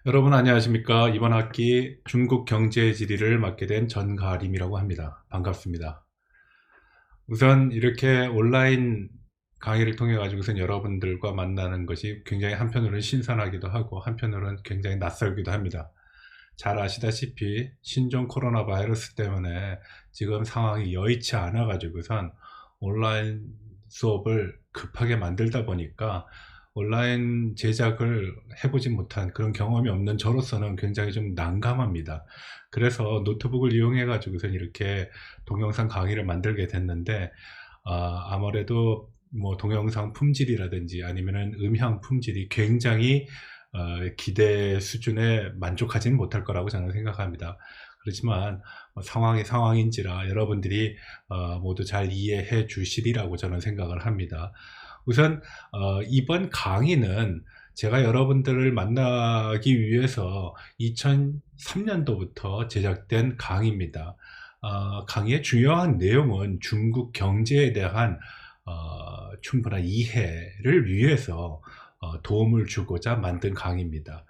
여러분 안녕하십니까? 이번 학기 중국 경제 지리를 맡게 된 전가림이라고 합니다. 반갑습니다. 우선 이렇게 온라인 강의를 통해 가지고선 여러분들과 만나는 것이 굉장히 한편으로는 신선하기도 하고 한편으로는 굉장히 낯설기도 합니다. 잘 아시다시피 신종 코로나 바이러스 때문에 지금 상황이 여의치 않아 가지고선 온라인 수업을 급하게 만들다 보니까 온라인 제작을 해보지 못한 그런 경험이 없는 저로서는 굉장히 좀 난감합니다. 그래서 노트북을 이용해 가지고선 이렇게 동영상 강의를 만들게 됐는데 아무래도 뭐 동영상 품질이라든지 아니면은 음향 품질이 굉장히 기대 수준에 만족하지는 못할 거라고 저는 생각합니다. 그렇지만 상황이 상황인지라 여러분들이 모두 잘 이해해 주시리라고 저는 생각을 합니다. 우선 이번 강의는 제가 여러분들을 만나기 위해서 2003년도부터 제작된 강의입니다. 강의의 중요한 내용은 중국 경제에 대한 충분한 이해를 위해서 도움을 주고자 만든 강의입니다.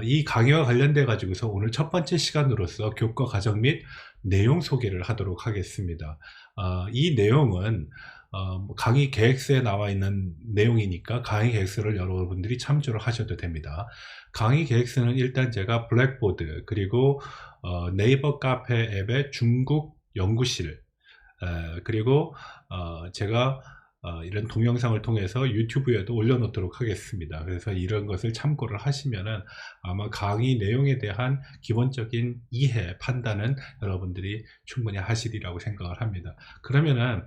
이 강의와 관련돼 가지고서 오늘 첫 번째 시간으로서 교과 과정 및 내용 소개를 하도록 하겠습니다. 이 내용은 강의 계획서에 나와 있는 내용이니까 강의 계획서를 여러분들이 참조를 하셔도 됩니다. 강의 계획서는 일단 제가 블랙보드 그리고 네이버 카페 앱의 중국 연구실 그리고 제가 이런 동영상을 통해서 유튜브에도 올려놓도록 하겠습니다. 그래서 이런 것을 참고를 하시면은 아마 강의 내용에 대한 기본적인 이해, 판단은 여러분들이 충분히 하시리라고 생각을 합니다. 그러면은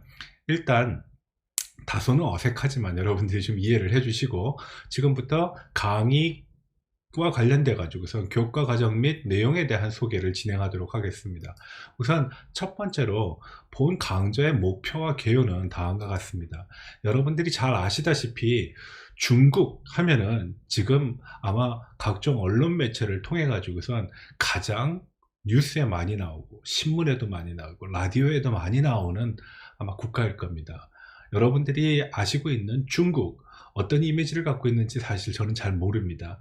일단 다소는 어색하지만 여러분들이 좀 이해를 해주시고 지금부터 강의와 관련돼 가지고선 교과 과정 및 내용에 대한 소개를 진행하도록 하겠습니다. 우선 첫 번째로 본 강좌의 목표와 개요는 다음과 같습니다. 여러분들이 잘 아시다시피 중국 하면은 지금 아마 각종 언론 매체를 통해 가지고선 가장 뉴스에 많이 나오고 신문에도 많이 나오고 라디오에도 많이 나오는 아마 국가일 겁니다. 여러분들이 아시고 있는 중국 어떤 이미지를 갖고 있는지 사실 저는 잘 모릅니다.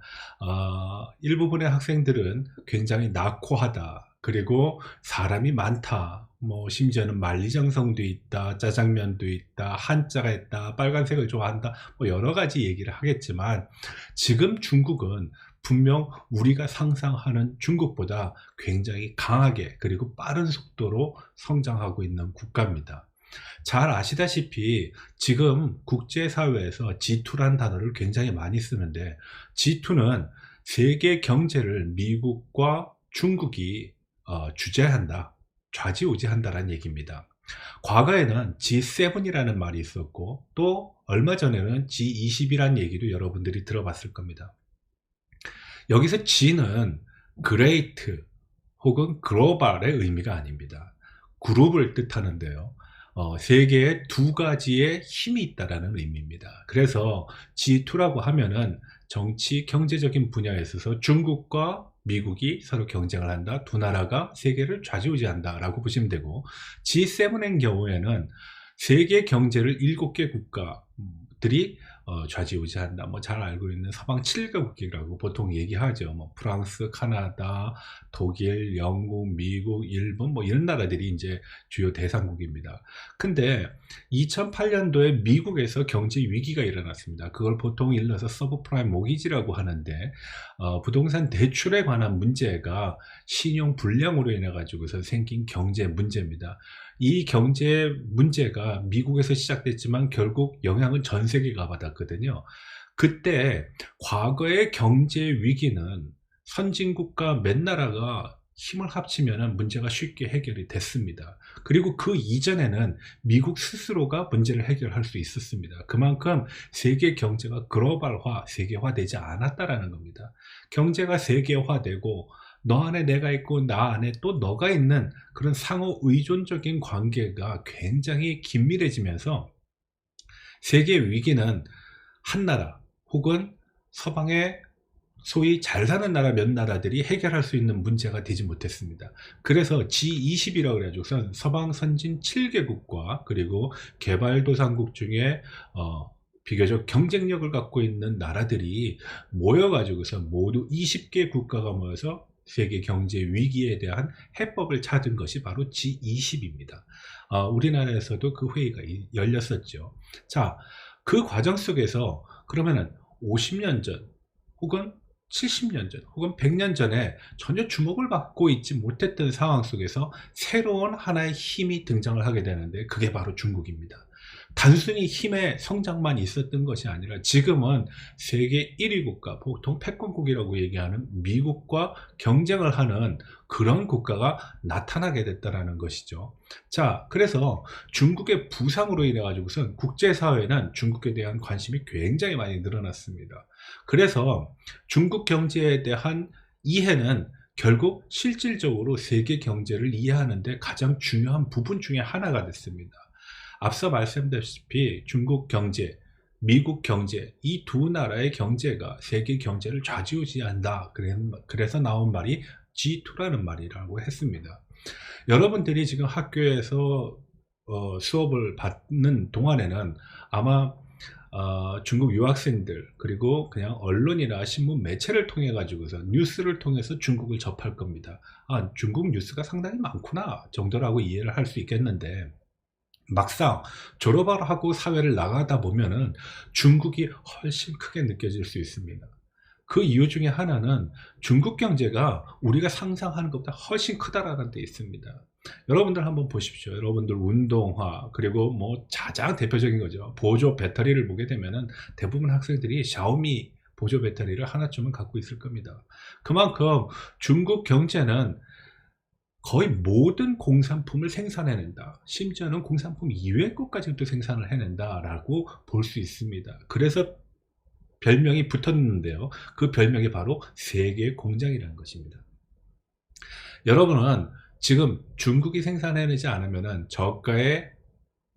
일부분의 학생들은 굉장히 낙후하다, 그리고 사람이 많다, 뭐 심지어는 만리장성도 있다, 짜장면도 있다, 한자가 있다, 빨간색을 좋아한다, 뭐 여러 가지 얘기를 하겠지만 지금 중국은 분명 우리가 상상하는 중국보다 굉장히 강하게 그리고 빠른 속도로 성장하고 있는 국가입니다. 잘 아시다시피 지금 국제사회에서 G2란 단어를 굉장히 많이 쓰는데 G2는 세계 경제를 미국과 중국이 주재한다, 좌지우지한다라는 얘기입니다. 과거에는 G7이라는 말이 있었고 또 얼마 전에는 G20이라는 얘기도 여러분들이 들어봤을 겁니다. 여기서 G는 그레이트 혹은 글로벌의 의미가 아닙니다. 그룹을 뜻하는데요. 세계에 두 가지의 힘이 있다라는 의미입니다. 그래서 G2라고 하면은 정치, 경제적인 분야에 있어서 중국과 미국이 서로 경쟁을 한다. 두 나라가 세계를 좌지우지한다라고 보시면 되고, G7의 경우에는 세계 경제를 7개 국가들이 좌지우지한다. 뭐 잘 알고 있는 서방 7개국이라고 보통 얘기하죠. 뭐 프랑스, 카나다, 독일, 영국, 미국, 일본 뭐 이런 나라들이 이제 주요 대상국입니다. 근데 2008년도에 미국에서 경제 위기가 일어났습니다. 그걸 보통 일러서 서브프라임 모기지라고 하는데 부동산 대출에 관한 문제가 신용 불량으로 인해 가지고서 생긴 경제 문제입니다. 이 경제 문제가 미국에서 시작됐지만 결국 영향은 전 세계가 받았거든요. 그때 과거의 경제 위기는 선진국가 몇 나라가 힘을 합치면 문제가 쉽게 해결이 됐습니다. 그리고 그 이전에는 미국 스스로가 문제를 해결할 수 있었습니다. 그만큼 세계 경제가 글로벌화, 세계화되지 않았다라는 겁니다. 경제가 세계화되고 너 안에 내가 있고 나 안에 또 너가 있는 그런 상호 의존적인 관계가 굉장히 긴밀해지면서 세계 위기는 한 나라 혹은 서방의 소위 잘 사는 나라 몇 나라들이 해결할 수 있는 문제가 되지 못했습니다. 그래서 G20이라고 그래가지고 서방 선진 7개국과 그리고 개발도상국 중에 비교적 경쟁력을 갖고 있는 나라들이 모여가지고서 모두 20개 국가가 모여서 세계 경제 위기에 대한 해법을 찾은 것이 바로 G20입니다. 우리나라에서도 그 회의가 열렸었죠. 자, 그 과정 속에서 그러면은 50년 전 혹은 70년 전 혹은 100년 전에 전혀 주목을 받고 있지 못했던 상황 속에서 새로운 하나의 힘이 등장을 하게 되는데, 그게 바로 중국입니다. 단순히 힘의 성장만 있었던 것이 아니라 지금은 세계 1위 국가, 보통 패권국이라고 얘기하는 미국과 경쟁을 하는 그런 국가가 나타나게 됐다는 것이죠. 자, 그래서 중국의 부상으로 인해 가지고선 국제사회는 중국에 대한 관심이 굉장히 많이 늘어났습니다. 그래서 중국 경제에 대한 이해는 결국 실질적으로 세계 경제를 이해하는 데 가장 중요한 부분 중에 하나가 됐습니다. 앞서 말씀드렸다시피 중국 경제, 미국 경제, 이 두 나라의 경제가 세계 경제를 좌지우지한다. 그래서 나온 말이 G2라는 말이라고 했습니다. 여러분들이 지금 학교에서 수업을 받는 동안에는 아마 중국 유학생들, 그리고 그냥 언론이나 신문 매체를 통해 가지고서 뉴스를 통해서 중국을 접할 겁니다. 중국 뉴스가 상당히 많구나 정도라고 이해를 할 수 있겠는데, 막상 졸업을 하고 사회를 나가다 보면은 중국이 훨씬 크게 느껴질 수 있습니다. 그 이유 중에 하나는 중국 경제가 우리가 상상하는 것보다 훨씬 크다라는 데 있습니다. 여러분들 한번 보십시오. 여러분들 운동화, 그리고 뭐 가장 대표적인 거죠, 보조 배터리를 보게 되면은 대부분 학생들이 샤오미 보조 배터리를 하나쯤은 갖고 있을 겁니다. 그만큼 중국 경제는 거의 모든 공산품을 생산해낸다. 심지어는 공산품 이외의 것까지도 생산을 해낸다라고 볼 수 있습니다. 그래서 별명이 붙었는데요. 그 별명이 바로 세계 공장이라는 것입니다. 여러분은 지금 중국이 생산해내지 않으면 저가의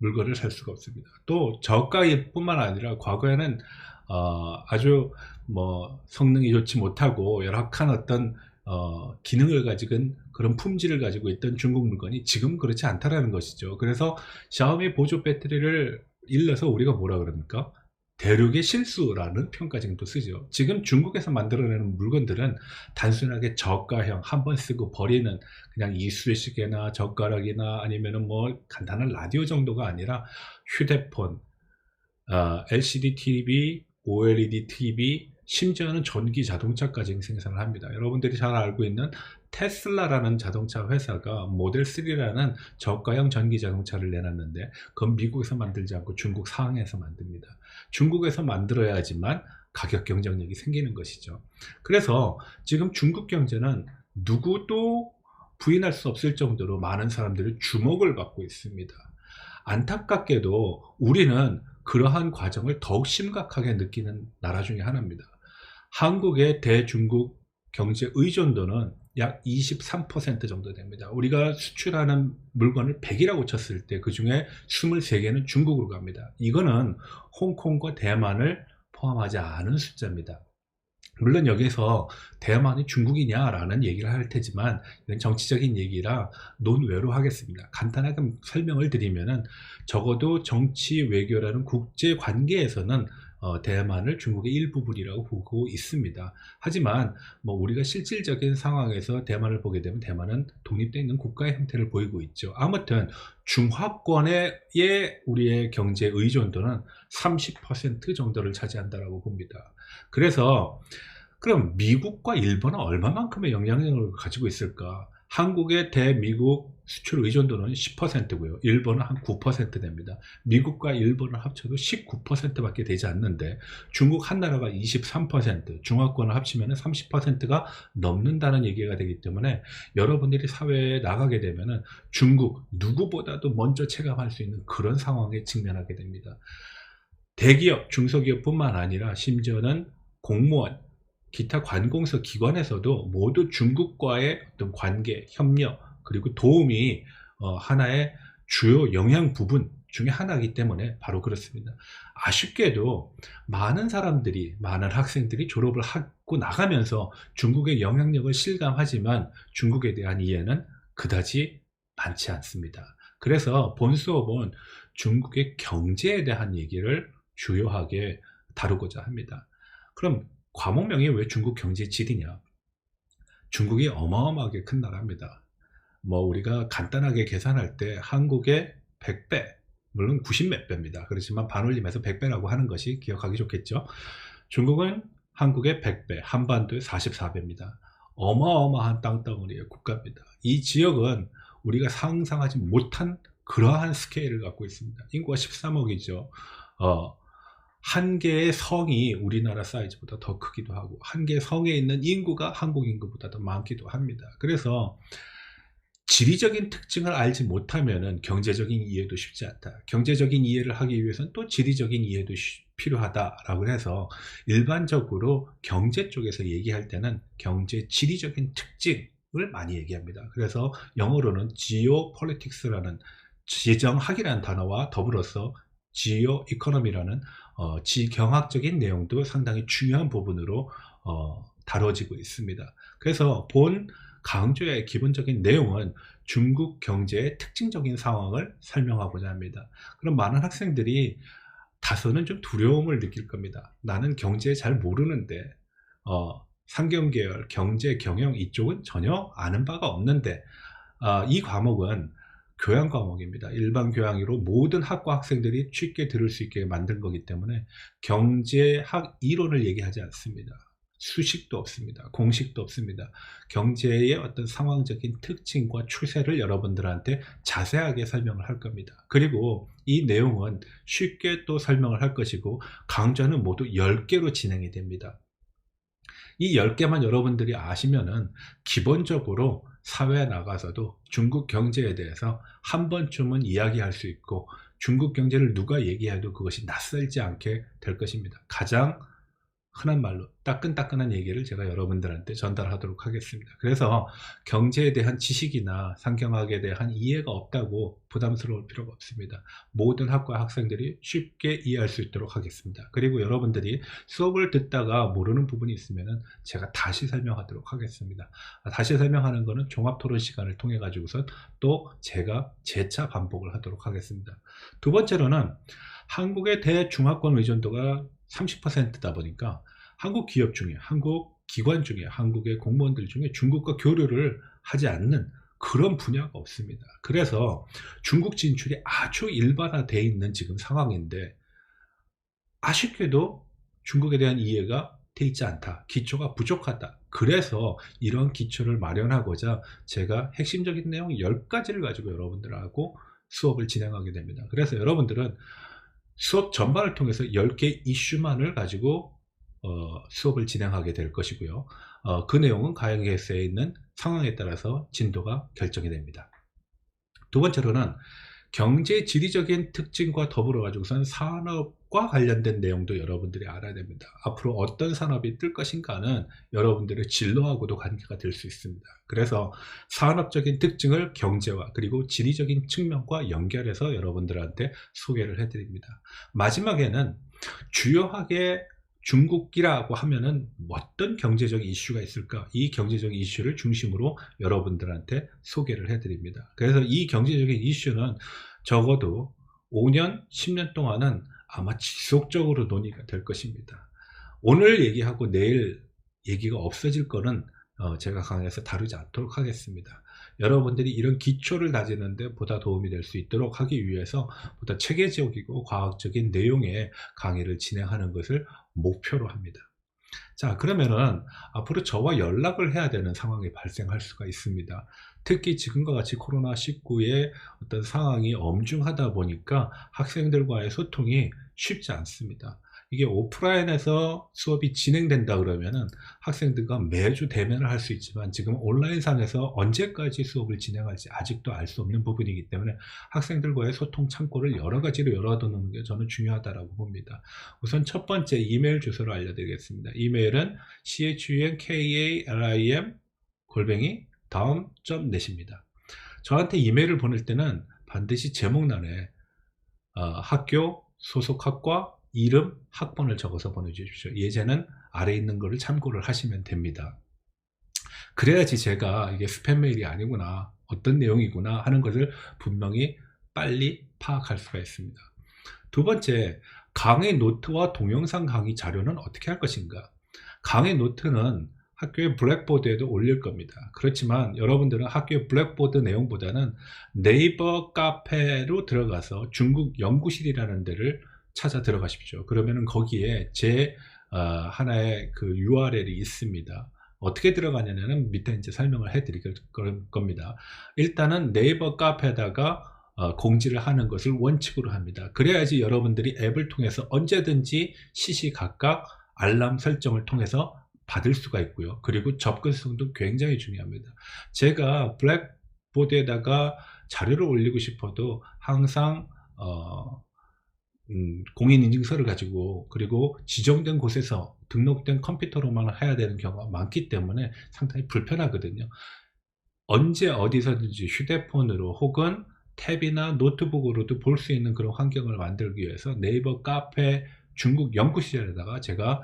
물건을 살 수가 없습니다. 또 저가뿐만 아니라 과거에는 아주 성능이 좋지 못하고 열악한 어떤 기능을 가지고 그런 품질을 가지고 있던 중국 물건이 지금 그렇지 않다라는 것이죠. 그래서 샤오미 보조 배터리를 일러서 우리가 뭐라 그럽니까? 대륙의 실수라는 평가증도 쓰죠. 지금 중국에서 만들어내는 물건들은 단순하게 저가형, 한번 쓰고 버리는 그냥 이쑤시개나 젓가락이나 아니면은 간단한 라디오 정도가 아니라 휴대폰, LCD TV, OLED TV, 심지어는 전기 자동차까지 생산을 합니다. 여러분들이 잘 알고 있는 테슬라라는 자동차 회사가 모델 3라는 저가형 전기 자동차를 내놨는데, 그건 미국에서 만들지 않고 중국 상하이에서 만듭니다. 중국에서 만들어야지만 가격 경쟁력이 생기는 것이죠. 그래서 지금 중국 경제는 누구도 부인할 수 없을 정도로 많은 사람들이 주목을 받고 있습니다. 안타깝게도 우리는 그러한 과정을 더욱 심각하게 느끼는 나라 중에 하나입니다. 한국의 대중국 경제 의존도는 약 23% 정도 됩니다. 우리가 수출하는 물건을 100이라고 쳤을 때 그 중에 23개는 중국으로 갑니다. 이거는 홍콩과 대만을 포함하지 않은 숫자입니다. 물론 여기서 대만이 중국이냐라는 얘기를 할 테지만 이건 정치적인 얘기라 논외로 하겠습니다. 간단하게 설명을 드리면은 적어도 정치 외교라는 국제 관계에서는 대만을 중국의 일부분이라고 보고 있습니다. 하지만 우리가 실질적인 상황에서 대만을 보게 되면 대만은 독립되어 있는 국가의 형태를 보이고 있죠. 아무튼 중화권의 우리의 경제 의존도는 30% 정도를 차지한다고 봅니다. 그래서 그럼 미국과 일본은 얼마만큼의 영향력을 가지고 있을까? 한국의 대미국 수출 의존도는 10%고요. 일본은 한 9% 됩니다. 미국과 일본을 합쳐도 19%밖에 되지 않는데 중국 한 나라가 23%, 중화권을 합치면 30%가 넘는다는 얘기가 되기 때문에 여러분들이 사회에 나가게 되면 중국 누구보다도 먼저 체감할 수 있는 그런 상황에 직면하게 됩니다. 대기업, 중소기업뿐만 아니라 심지어는 공무원, 기타 관공서 기관에서도 모두 중국과의 어떤 관계, 협력, 그리고 도움이 하나의 주요 영향 부분 중에 하나이기 때문에 바로 그렇습니다. 아쉽게도 많은 사람들이, 많은 학생들이 졸업을 하고 나가면서 중국의 영향력을 실감하지만 중국에 대한 이해는 그다지 많지 않습니다. 그래서 본 수업은 중국의 경제에 대한 얘기를 주요하게 다루고자 합니다. 그럼 과목명이 왜 중국 경제 지리냐? 중국이 어마어마하게 큰 나라입니다. 뭐 우리가 간단하게 계산할 때 한국의 100배, 물론 90몇 배입니다. 그렇지만 반올림해서 100배라고 하는 것이 기억하기 좋겠죠. 중국은 한국의 100배, 한반도의 44배입니다. 어마어마한 땅덩어리의 국가입니다. 이 지역은 우리가 상상하지 못한 그러한 스케일을 갖고 있습니다. 인구가 13억이죠. 한 개의 성이 우리나라 사이즈보다 더 크기도 하고, 한 개의 성에 있는 인구가 한국 인구보다 더 많기도 합니다. 그래서 지리적인 특징을 알지 못하면 경제적인 이해도 쉽지 않다. 경제적인 이해를 하기 위해서는 또 지리적인 이해도 필요하다라고 해서 일반적으로 경제 쪽에서 얘기할 때는 경제 지리적인 특징을 많이 얘기합니다. 그래서 영어로는 geopolitics라는 지정학이라는 단어와 더불어서 geoeconomy라는 지경학적인 내용도 상당히 중요한 부분으로 다뤄지고 있습니다. 그래서 본 강조의 기본적인 내용은 중국 경제의 특징적인 상황을 설명하고자 합니다. 그럼 많은 학생들이 다소는 좀 두려움을 느낄 겁니다. 나는 경제 잘 모르는데 상경계열, 경제, 경영 이쪽은 전혀 아는 바가 없는데 이 과목은 교양 과목입니다. 일반 교양으로 모든 학과 학생들이 쉽게 들을 수 있게 만든 거기 때문에 경제학 이론을 얘기하지 않습니다. 수식도 없습니다. 공식도 없습니다. 경제의 어떤 상황적인 특징과 추세를 여러분들한테 자세하게 설명을 할 겁니다. 그리고 이 내용은 쉽게 또 설명을 할 것이고 강좌는 모두 10개로 진행이 됩니다. 이 10개만 여러분들이 아시면은 기본적으로 사회에 나가서도 중국 경제에 대해서 한 번쯤은 이야기할 수 있고 중국 경제를 누가 얘기해도 그것이 낯설지 않게 될 것입니다. 가장 흔한 말로 따끈따끈한 얘기를 제가 여러분들한테 전달하도록 하겠습니다. 그래서 경제에 대한 지식이나 상경학에 대한 이해가 없다고 부담스러울 필요가 없습니다. 모든 학과 학생들이 쉽게 이해할 수 있도록 하겠습니다. 그리고 여러분들이 수업을 듣다가 모르는 부분이 있으면 제가 다시 설명하도록 하겠습니다. 다시 설명하는 것은 종합토론 시간을 통해 가지고서 또 제가 재차 반복을 하도록 하겠습니다. 두 번째로는 한국의 대중화권 의존도가 30%다 보니까 한국 기업 중에, 한국 기관 중에, 한국의 공무원들 중에 중국과 교류를 하지 않는 그런 분야가 없습니다. 그래서 중국 진출이 아주 일반화되어 있는 지금 상황인데 아쉽게도 중국에 대한 이해가 돼 있지 않다. 기초가 부족하다. 그래서 이런 기초를 마련하고자 제가 핵심적인 내용 10가지를 가지고 여러분들하고 수업을 진행하게 됩니다. 그래서 여러분들은 수업 전반을 통해서 10개 이슈만을 가지고 수업을 진행하게 될 것이고요. 그 내용은 강의에서에 있는 상황에 따라서 진도가 결정이 됩니다. 두 번째로는 경제 지리적인 특징과 더불어 가지고선 산업과 관련된 내용도 여러분들이 알아야 됩니다. 앞으로 어떤 산업이 뜰 것인가는 여러분들의 진로하고도 관계가 될 수 있습니다. 그래서 산업적인 특징을 경제와 그리고 지리적인 측면과 연결해서 여러분들한테 소개를 해드립니다. 마지막에는 주요하게 중국이라고 하면은 어떤 경제적 이슈가 있을까? 이 경제적 이슈를 중심으로 여러분들한테 소개를 해드립니다. 그래서 이 경제적인 이슈는 적어도 5년, 10년 동안은 아마 지속적으로 논의가 될 것입니다. 오늘 얘기하고 내일 얘기가 없어질 거는 제가 강의에서 다루지 않도록 하겠습니다. 여러분들이 이런 기초를 다지는데 보다 도움이 될 수 있도록 하기 위해서 보다 체계적이고 과학적인 내용의 강의를 진행하는 것을 목표로 합니다. 자, 그러면은 앞으로 저와 연락을 해야 되는 상황이 발생할 수가 있습니다. 특히 지금과 같이 코로나19의 어떤 상황이 엄중하다 보니까 학생들과의 소통이 쉽지 않습니다. 이게 오프라인에서 수업이 진행된다 그러면은 학생들과 매주 대면을 할 수 있지만 지금 온라인상에서 언제까지 수업을 진행할지 아직도 알 수 없는 부분이기 때문에 학생들과의 소통 창구를 여러 가지로 열어두는 게 저는 중요하다고 봅니다. 우선 첫 번째 이메일 주소를 알려드리겠습니다. 이메일은 chunkkalim@daum.net입니다. 저한테 이메일을 보낼 때는 반드시 제목란에 학교, 소속 학과, 이름, 학번을 적어서 보내주십시오. 예제는 아래 있는 것을 참고를 하시면 됩니다. 그래야지 제가 이게 스팸 메일이 아니구나, 어떤 내용이구나 하는 것을 분명히 빨리 파악할 수가 있습니다. 두 번째, 강의 노트와 동영상 강의 자료는 어떻게 할 것인가? 강의 노트는 학교의 블랙보드에도 올릴 겁니다. 그렇지만 여러분들은 학교의 블랙보드 내용보다는 네이버 카페로 들어가서 중국 연구실이라는 데를 찾아 들어가십시오. 그러면은 거기에 제 하나의 그 URL이 있습니다. 어떻게 들어가냐면 밑에 이제 설명을 해드릴 겁니다. 일단은 네이버 카페에다가 공지를 하는 것을 원칙으로 합니다. 그래야지 여러분들이 앱을 통해서 언제든지 시시각각 알람 설정을 통해서 받을 수가 있고요. 그리고 접근성도 굉장히 중요합니다. 제가 블랙보드에다가 자료를 올리고 싶어도 항상 공인인증서를 가지고 그리고 지정된 곳에서 등록된 컴퓨터로만 해야 되는 경우가 많기 때문에 상당히 불편하거든요. 언제 어디서든지 휴대폰으로 혹은 탭이나 노트북으로도 볼 수 있는 그런 환경을 만들기 위해서 네이버 카페 중국 연구실에다가 제가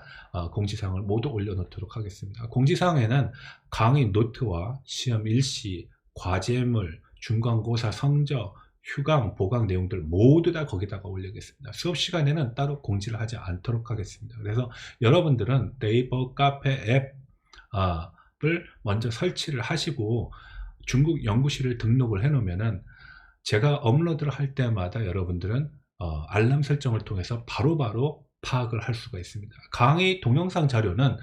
공지사항을 모두 올려놓도록 하겠습니다. 공지사항에는 강의 노트와 시험 일시, 과제물, 중간고사 성적, 휴강, 보강 내용들 모두 다 거기다가 올리겠습니다. 수업 시간에는 따로 공지를 하지 않도록 하겠습니다. 그래서 여러분들은 네이버 카페 앱을 먼저 설치를 하시고 중국 연구실을 등록을 해 놓으면은 제가 업로드를 할 때마다 여러분들은 알람 설정을 통해서 바로바로 파악을 할 수가 있습니다. 강의 동영상 자료는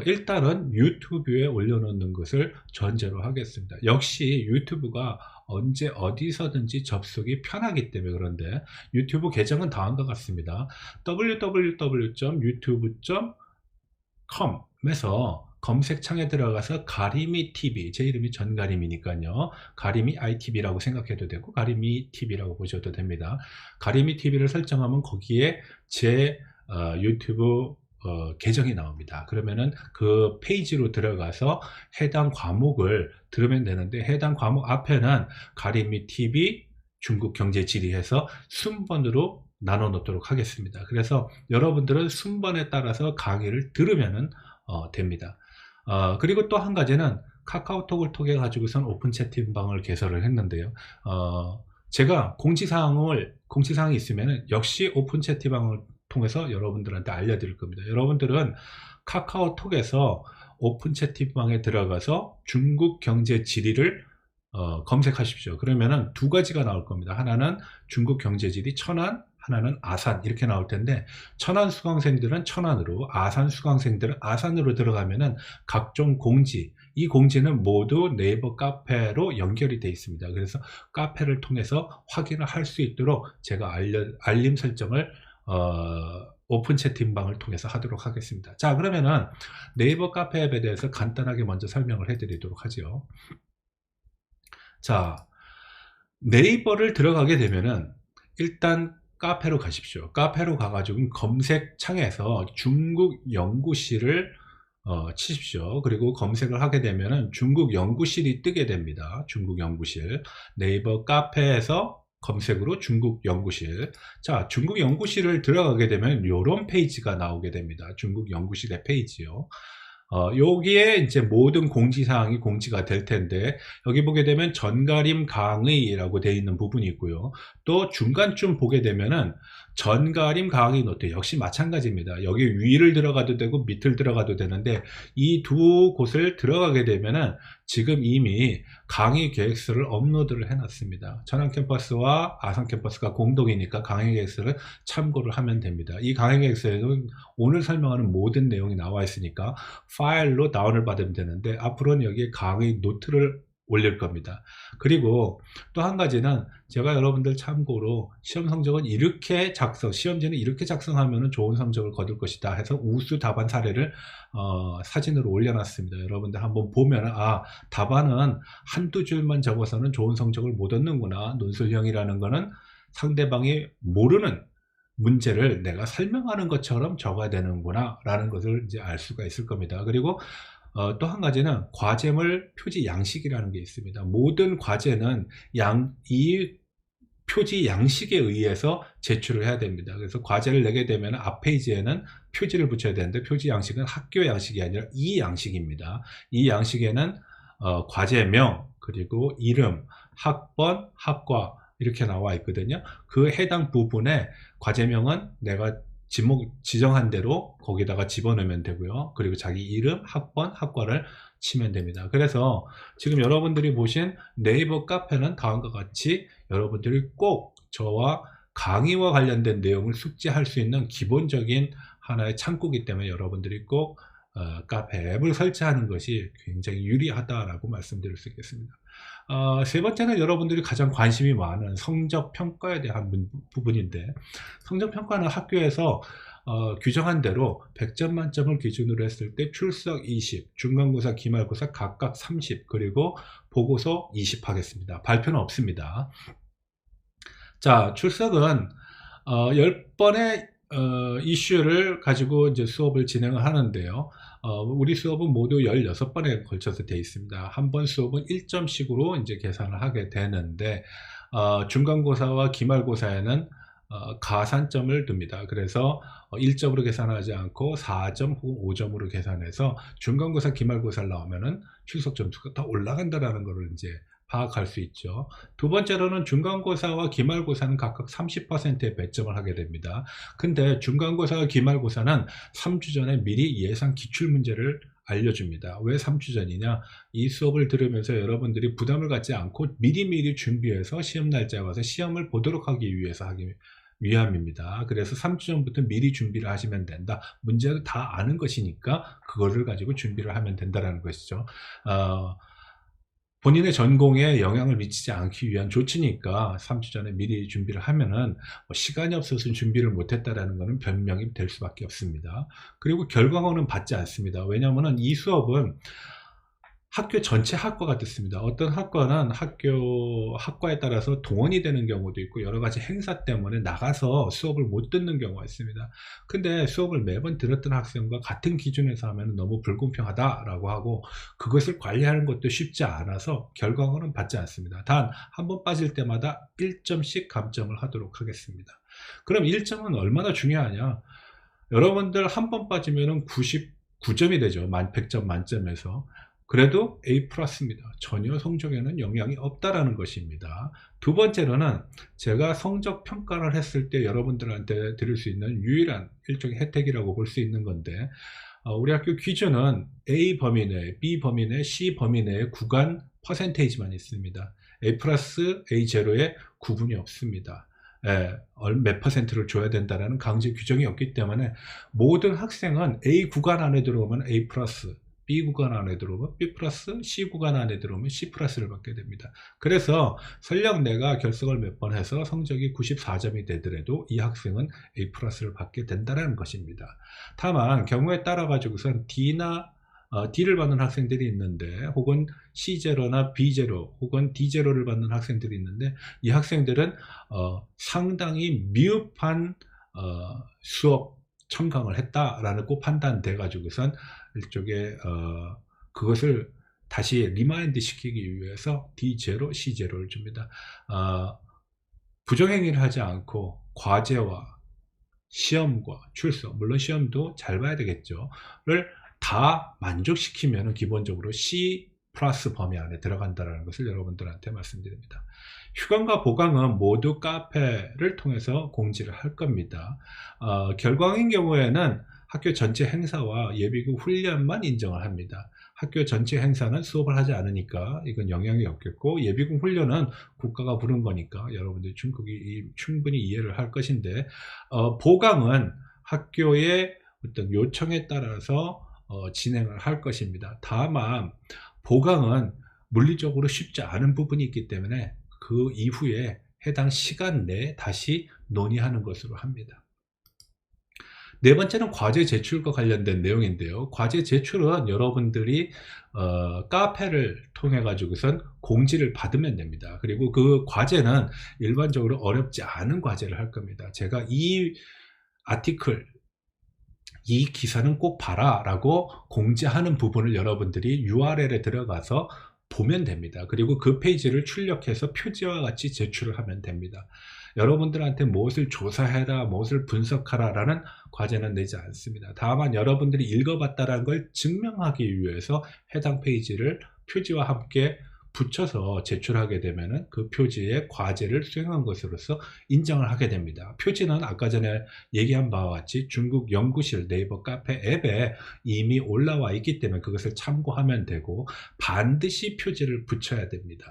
일단은 유튜브에 올려놓는 것을 전제로 하겠습니다. 역시 유튜브가 언제 어디서든지 접속이 편하기 때문에 그런데 유튜브 계정은 다음과 같습니다. www.youtube.com에서 검색창에 들어가서 가리미TV, 제 이름이 전가림이니까요. 가리미 ITV라고 생각해도 되고 가리미TV라고 보셔도 됩니다. 가리미TV를 설정하면 거기에 제 유튜브 계정이 나옵니다. 그러면은 그 페이지로 들어가서 해당 과목을 들으면 되는데 해당 과목 앞에는 가리미TV 중국 경제지리 해서 순번으로 나눠 놓도록 하겠습니다. 그래서 여러분들은 순번에 따라서 강의를 들으면 됩니다. 그리고 또 한 가지는 카카오톡을 통해 가지고선 오픈 채팅방을 개설을 했는데요. 제가 공지사항이 있으면 역시 오픈 채팅방을 통해서 여러분들한테 알려드릴 겁니다. 여러분들은 카카오톡에서 오픈 채팅방에 들어가서 중국 경제 지리를 검색하십시오. 그러면은 두 가지가 나올 겁니다. 하나는 중국 경제지리 천안, 하나는 아산 이렇게 나올 텐데 천안 수강생들은 천안으로, 아산 수강생들은 아산으로 들어가면은 각종 공지, 이 공지는 모두 네이버 카페로 연결이 되어 있습니다. 그래서 카페를 통해서 확인을 할 수 있도록 제가 알림 설정을 오픈 채팅방을 통해서 하도록 하겠습니다. 자, 그러면은 네이버 카페 앱에 대해서 간단하게 먼저 설명을 해드리도록 하죠. 자, 네이버를 들어가게 되면은 일단 카페로 가십시오. 카페로 가가지고 검색창에서 중국 연구실을 치십시오. 그리고 검색을 하게 되면은 중국 연구실이 뜨게 됩니다. 중국 연구실. 네이버 카페에서 검색으로 중국 연구실. 자, 중국 연구실을 들어가게 되면 이런 페이지가 나오게 됩니다. 중국 연구실의 페이지요. 여기에 이제 모든 공지사항이 공지가 될 텐데, 여기 보게 되면 전가림 강의라고 되어 있는 부분이 있고요. 또 중간쯤 보게 되면은 전가림 강의 노트 역시 마찬가지입니다. 여기 위를 들어가도 되고 밑을 들어가도 되는데 이 두 곳을 들어가게 되면은 지금 이미 강의 계획서를 업로드를 해놨습니다. 천안 캠퍼스와 아산 캠퍼스가 공동이니까 강의 계획서를 참고를 하면 됩니다. 이 강의 계획서에는 오늘 설명하는 모든 내용이 나와 있으니까 파일로 다운을 받으면 되는데 앞으로는 여기에 강의 노트를 올릴 겁니다. 그리고 또 한 가지는 제가 여러분들 참고로 시험 성적은 이렇게 시험지는 이렇게 작성하면 좋은 성적을 거둘 것이다 해서 우수 답안 사례를 사진으로 올려놨습니다. 여러분들 한번 보면 답안은 한두 줄만 적어서는 좋은 성적을 못 얻는구나. 논술형이라는 거는 상대방이 모르는 문제를 내가 설명하는 것처럼 적어야 되는구나 라는 것을 이제 알 수가 있을 겁니다. 그리고 또 한 가지는 과제물 표지 양식이라는 게 있습니다. 모든 과제는 이 표지 양식에 의해서 제출을 해야 됩니다. 그래서 과제를 내게 되면 앞 페이지에는 표지를 붙여야 되는데 표지 양식은 학교 양식이 아니라 이 양식입니다. 이 양식에는 과제명, 그리고 이름, 학번, 학과 이렇게 나와 있거든요. 그 해당 부분에 과제명은 내가 지정한 대로 거기다가 집어넣으면 되고요. 그리고 자기 이름, 학번, 학과를 치면 됩니다. 그래서 지금 여러분들이 보신 네이버 카페는 다음과 같이 여러분들이 꼭 저와 강의와 관련된 내용을 숙지할 수 있는 기본적인 하나의 창구이기 때문에 여러분들이 꼭 카페 앱을 설치하는 것이 굉장히 유리하다라고 말씀드릴 수 있겠습니다. 세 번째는 여러분들이 가장 관심이 많은 성적평가에 대한 부분인데, 성적평가는 학교에서 규정한 대로 100점 만점을 기준으로 했을 때 출석 20, 중간고사, 기말고사 각각 30, 그리고 보고서 20 하겠습니다. 발표는 없습니다. 자, 출석은 10번의 이슈를 가지고 이제 수업을 진행을 하는데요. 우리 수업은 모두 16번에 걸쳐서 되어 있습니다. 한 번 수업은 1점씩으로 이제 계산을 하게 되는데, 중간고사와 기말고사에는 가산점을 둡니다. 그래서 1점으로 계산하지 않고 4점 혹은 5점으로 계산해서 중간고사, 기말고사를 나오면은 출석 점수가 더 올라간다라는 것을 이제 파악할 수 있죠. 두 번째로는 중간고사와 기말고사는 각각 30%의 배점을 하게 됩니다. 근데 중간고사와 기말고사는 3주 전에 미리 예상 기출문제를 알려줍니다. 왜 3주 전이냐? 이 수업을 들으면서 여러분들이 부담을 갖지 않고 미리미리 준비해서 시험 날짜에 와서 시험을 보도록 하기 위해서 위함입니다. 그래서 3주 전부터 미리 준비를 하시면 된다. 문제를 다 아는 것이니까 그거를 가지고 준비를 하면 된다는 것이죠. 본인의 전공에 영향을 미치지 않기 위한 조치니까 3주 전에 미리 준비를 하면은 시간이 없어서 준비를 못했다라는 것은 변명이 될 수밖에 없습니다. 그리고 결과고는 받지 않습니다. 왜냐하면 이 수업은 학교 전체 학과가 듣습니다. 어떤 학과는 학과에 따라서 동원이 되는 경우도 있고 여러 가지 행사 때문에 나가서 수업을 못 듣는 경우가 있습니다. 근데 수업을 매번 들었던 학생과 같은 기준에서 하면 너무 불공평하다라고 하고 그것을 관리하는 것도 쉽지 않아서 결과고는 받지 않습니다. 단 한 번 빠질 때마다 1점씩 감점을 하도록 하겠습니다. 그럼 1점은 얼마나 중요하냐? 여러분들 한 번 빠지면 99점이 되죠. 100점 만점에서. 그래도 A 플러스입니다. 전혀 성적에는 영향이 없다라는 것입니다. 두 번째로는 제가 성적 평가를 했을 때 여러분들한테 드릴 수 있는 유일한 일종의 혜택이라고 볼 수 있는 건데, 우리 학교 기준은 A 범위 내에, B 범위 내에, C 범위 내에 구간 퍼센테이지만 있습니다. A 플러스, A 제로에 구분이 없습니다. 몇 퍼센트를 줘야 된다는 강제 규정이 없기 때문에 모든 학생은 A 구간 안에 들어오면 A 플러스, B 구간 안에 들어오면 B 플러스, C 구간 안에 들어오면 C 플러스를 받게 됩니다. 그래서 설령 내가 결석을 몇 번 해서 성적이 94점이 되더라도 이 학생은 A 플러스를 받게 된다는 것입니다. 다만 경우에 따라 가지고선 D를 받는 학생들이 있는데, 혹은 C0나 B0 혹은 D0를 받는 학생들이 있는데, 이 학생들은 상당히 미흡한 수업 청강을 했다라는 꼭 판단돼 가지고선 일종의 그것을 다시 리마인드 시키기 위해서 D0, C0를 줍니다. 부정행위를 하지 않고 과제와 시험과 출석, 물론 시험도 잘 봐야 되겠죠,를 다 만족시키면 기본적으로 C 플러스 범위 안에 들어간다는 것을 여러분들한테 말씀드립니다. 휴강과 보강은 모두 카페를 통해서 공지를 할 겁니다. 결강인 경우에는 학교 전체 행사와 예비군 훈련만 인정을 합니다. 학교 전체 행사는 수업을 하지 않으니까 이건 영향이 없겠고, 예비군 훈련은 국가가 부른 거니까 여러분들이 충분히 이해를 할 것인데, 보강은 학교의 어떤 요청에 따라서 진행을 할 것입니다. 다만 보강은 물리적으로 쉽지 않은 부분이 있기 때문에 그 이후에 해당 시간 내에 다시 논의하는 것으로 합니다. 네 번째는 과제 제출과 관련된 내용인데요. 과제 제출은 여러분들이 카페를 통해 가지고선 공지를 받으면 됩니다. 그리고 그 과제는 일반적으로 어렵지 않은 과제를 할 겁니다. 제가 이 기사는 꼭 봐라 라고 공지하는 부분을 여러분들이 URL에 들어가서 보면 됩니다. 그리고 그 페이지를 출력해서 표지와 같이 제출을 하면 됩니다. 여러분들한테 무엇을 조사해라, 무엇을 분석하라 라는 과제는 내지 않습니다. 다만 여러분들이 읽어봤다는 걸 증명하기 위해서 해당 페이지를 표지와 함께 붙여서 제출하게 되면은 그 표지에 과제를 수행한 것으로서 인정을 하게 됩니다. 표지는 아까 전에 얘기한 바와 같이 중국 연구실 네이버 카페 앱에 이미 올라와 있기 때문에 그것을 참고하면 되고, 반드시 표지를 붙여야 됩니다.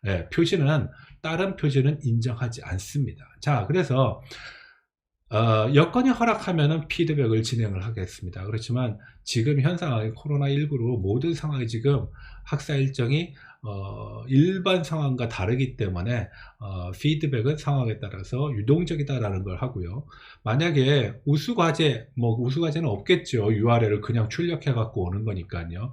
예, 표지는 다른 표지는 인정하지 않습니다. 자, 그래서 여건이 허락하면은 피드백을 진행을 하겠습니다. 그렇지만 지금 현 상황이 코로나19로 모든 상황이 지금 학사 일정이 일반 상황과 다르기 때문에 피드백은 상황에 따라서 유동적이다라는 걸 하고요. 만약에 우수과제, 뭐 우수과제는 없겠죠. URL을 그냥 출력해 갖고 오는 거니까요.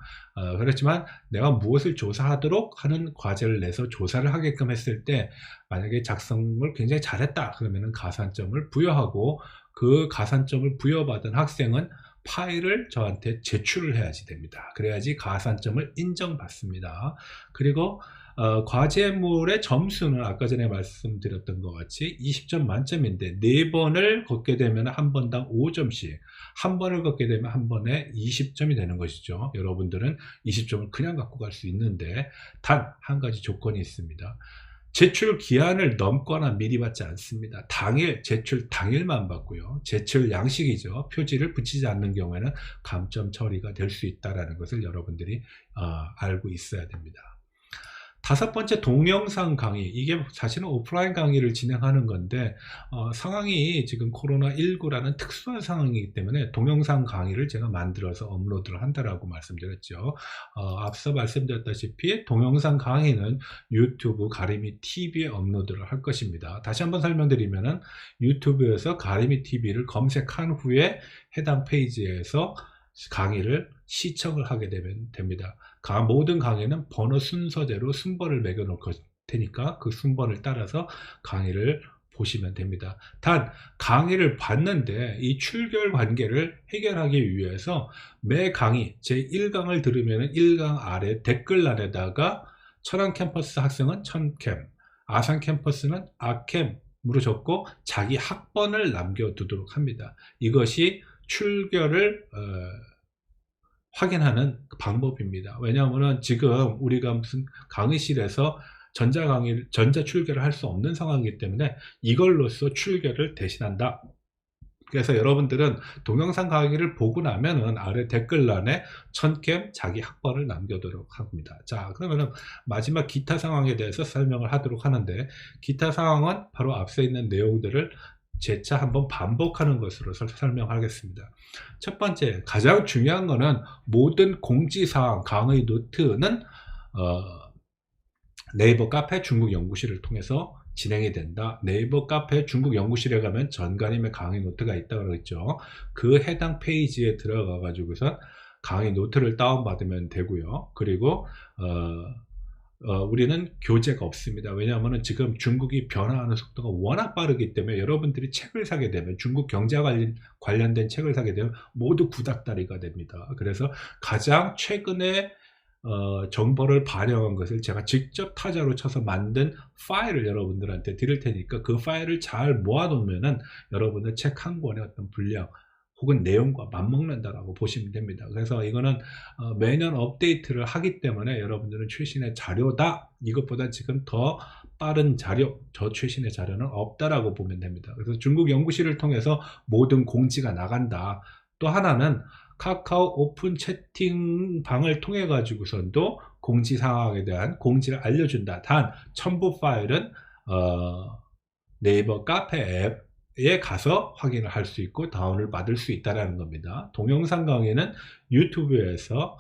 그렇지만 내가 무엇을 조사하도록 하는 과제를 내서 조사를 하게끔 했을 때, 만약에 작성을 굉장히 잘했다 그러면은 가산점을 부여하고, 그 가산점을 부여받은 학생은 파일을 저한테 제출을 해야지 됩니다. 그래야지 가산점을 인정받습니다. 그리고 과제물의 점수는 아까 전에 말씀드렸던 것 같이 20점 만점인데 4번을 걷게 되면 한 번당 5점씩, 한 번을 걷게 되면 한 번에 20점이 되는 것이죠. 여러분들은 20점을 그냥 갖고 갈 수 있는데, 단 한 가지 조건이 있습니다. 제출 기한을 넘거나 미리 받지 않습니다. 당일, 제출 당일만 받고요. 제출 양식이죠. 표지를 붙이지 않는 경우에는 감점 처리가 될 수 있다는 것을 여러분들이 알고 있어야 됩니다. 다섯 번째, 동영상 강의. 이게 사실은 오프라인 강의를 진행하는 건데 상황이 지금 코로나19라는 특수한 상황이기 때문에 동영상 강의를 제가 만들어서 업로드를 한다라고 말씀드렸죠. 앞서 말씀드렸다시피 동영상 강의는 유튜브 가리미 TV에 업로드를 할 것입니다. 다시 한번 설명드리면은 유튜브에서 가리미 TV를 검색한 후에 해당 페이지에서 강의를 시청을 하게 되면 됩니다. 모든 강의는 번호 순서대로 순번을 매겨 놓을 테니까 그 순번을 따라서 강의를 보시면 됩니다. 단 강의를 봤는데 이 출결 관계를 해결하기 위해서 매 강의 제1강을 들으면 1강 아래 댓글란에다가 천안 캠퍼스 학생은 천캠, 아산 캠퍼스는 아캠으로 적고 자기 학번을 남겨두도록 합니다. 이것이 출결을 확인하는 방법입니다. 왜냐하면 지금 우리가 무슨 강의실에서 전자 출결을 할 수 없는 상황이기 때문에 이걸로써 출결을 대신한다. 그래서 여러분들은 동영상 강의를 보고 나면은 아래 댓글란에 천캠 자기 학번을 남겨두도록 합니다. 자, 그러면은 마지막 기타 상황에 대해서 설명을 하도록 하는데, 기타 상황은 바로 앞서 있는 내용들을 재차 한번 반복하는 것으로 설명하겠습니다. 첫 번째, 가장 중요한 것은 모든 공지사항, 강의 노트는 네이버 카페 중국 연구실을 통해서 진행이 된다. 네이버 카페 중국 연구실에 가면 전가림의 강의 노트가 있다고 그랬죠. 그 해당 페이지에 들어가 가지고서 강의 노트를 다운받으면 되고요. 그리고 우리는 교재가 없습니다. 왜냐하면 지금 중국이 변화하는 속도가 워낙 빠르기 때문에 여러분들이 책을 사게 되면, 중국 경제 관련된 책을 사게 되면 모두 구닥다리가 됩니다. 그래서 가장 최근에 정보를 반영한 것을 제가 직접 타자로 쳐서 만든 파일을 여러분들한테 드릴 테니까 그 파일을 잘 모아 놓으면은 여러분들 책 한 권의 어떤 분량 혹은 내용과 맞먹는다라고 보시면 됩니다. 그래서 이거는 매년 업데이트를 하기 때문에 여러분들은 최신의 자료다, 이것보다 지금 더 빠른 자료, 저 최신의 자료는 없다라고 보면 됩니다. 그래서 중국 연구실을 통해서 모든 공지가 나간다. 또 하나는 카카오 오픈 채팅방을 통해 가지고선도 공지 상황에 대한 공지를 알려준다. 단 첨부 파일은 네이버 카페 앱에 가서 확인을 할 수 있고 다운을 받을 수 있다는 겁니다. 동영상 강의는 유튜브에서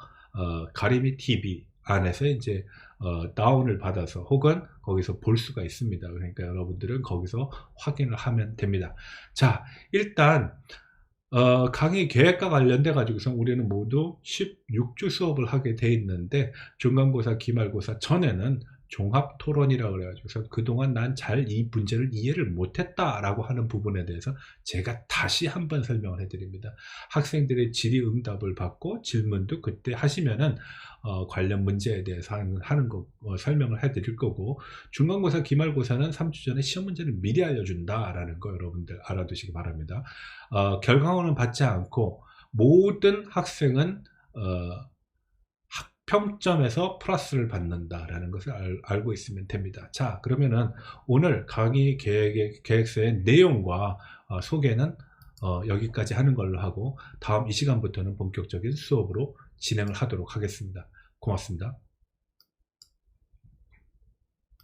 가리미 TV 안에서 이제 다운을 받아서 혹은 거기서 볼 수가 있습니다. 그러니까 여러분들은 거기서 확인을 하면 됩니다. 자, 일단 강의 계획과 관련돼 가지고서 우리는 모두 16주 수업을 하게 돼 있는데, 중간고사, 기말고사 전에는 종합토론이라고 그래가지고서 그동안 난 잘 이 문제를 이해를 못했다라고 하는 부분에 대해서 제가 다시 한번 설명을 해드립니다. 학생들의 질의응답을 받고 질문도 그때 하시면은 관련 문제에 대해서 설명을 해드릴 거고, 중간고사, 기말고사는 3주 전에 시험 문제를 미리 알려준다라는 거 여러분들 알아두시기 바랍니다. 결과원은 받지 않고 모든 학생은 평점에서 플러스를 받는다라는 것을 알고 있으면 됩니다. 자, 그러면은 오늘 강의 계획서의 내용과 소개는 여기까지 하는 걸로 하고, 다음 이 시간부터는 본격적인 수업으로 진행을 하도록 하겠습니다. 고맙습니다.